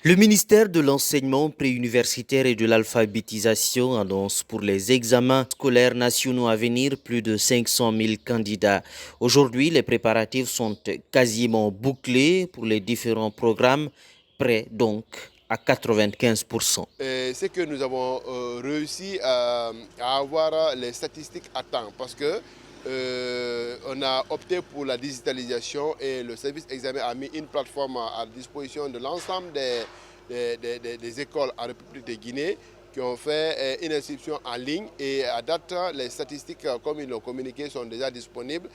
Le ministère de l'Enseignement préuniversitaire et de l'alphabétisation annonce pour les examens scolaires nationaux à venir plus de 500 000 candidats. Aujourd'hui, les préparatifs sont quasiment bouclés pour les différents programmes, prêts donc à 95%. C'est que nous avons réussi à avoir les statistiques à temps parce que on a opté pour la digitalisation et le service examen a mis une plateforme à disposition de l'ensemble des écoles en République de Guinée qui ont fait une inscription en ligne et à date, les statistiques, comme ils l'ont communiqué, sont déjà disponibles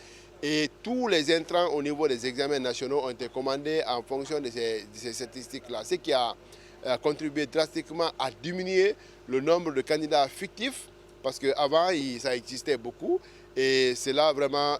et tous les intrants au niveau des examens nationaux ont été commandés en fonction de ces statistiques-là, ce qui a contribué drastiquement à diminuer le nombre de candidats fictifs parce qu'avant, ça existait beaucoup et cela a vraiment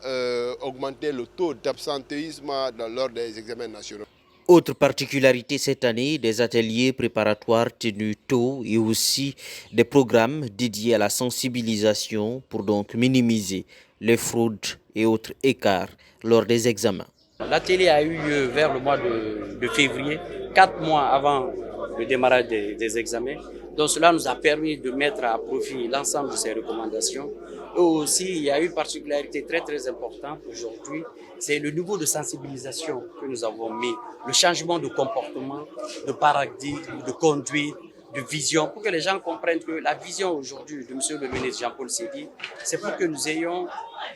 augmenté le taux d'absentéisme lors des examens nationaux. Autre particularité cette année, des ateliers préparatoires tenus tôt et aussi des programmes dédiés à la sensibilisation pour donc minimiser les fraudes et autres écarts lors des examens. L'atelier a eu lieu vers le mois de février, 4 mois avant le démarrage des examens. Donc cela nous a permis de mettre à profit l'ensemble de ces recommandations. Et aussi, il y a une particularité très importante aujourd'hui, c'est le niveau de sensibilisation que nous avons mis, le changement de comportement, de paradigme, de conduite, de vision, pour que les gens comprennent que la vision aujourd'hui de M. le ministre Jean-Paul Sédi, c'est pour que nous ayons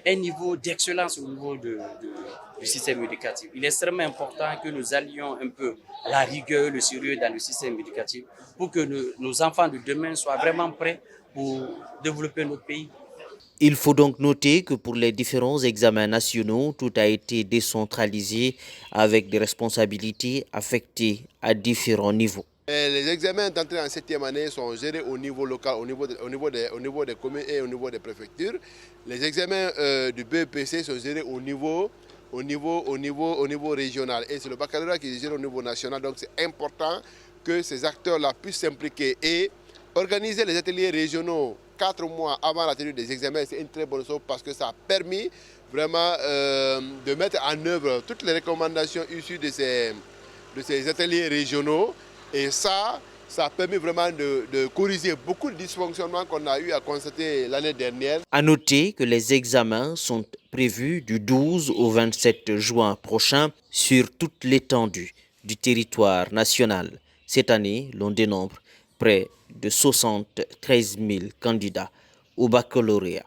un niveau d'excellence au niveau du système éducatif. Il est extrêmement important que nous allions un peu la rigueur, le sérieux dans le système éducatif pour que nos enfants de demain soient vraiment prêts pour développer notre pays. Il faut donc noter que pour les différents examens nationaux, tout a été décentralisé avec des responsabilités affectées à différents niveaux. Les examens d'entrée en 7e année sont gérés au niveau local, au niveau des communes et au niveau des préfectures. Les examens du BEPC sont gérés au niveau régional. Et c'est le baccalauréat qui est géré au niveau national. Donc c'est important que ces acteurs-là puissent s'impliquer et organiser les ateliers régionaux 4 mois avant la tenue des examens. C'est une très bonne chose parce que ça a permis vraiment de mettre en œuvre toutes les recommandations issues de ces ateliers régionaux. Et ça a permis vraiment de corriger beaucoup de dysfonctionnements qu'on a eu à constater l'année dernière. À noter que les examens sont prévus du 12 au 27 juin prochain sur toute l'étendue du territoire national. Cette année, l'on dénombre près de 73 000 candidats au baccalauréat.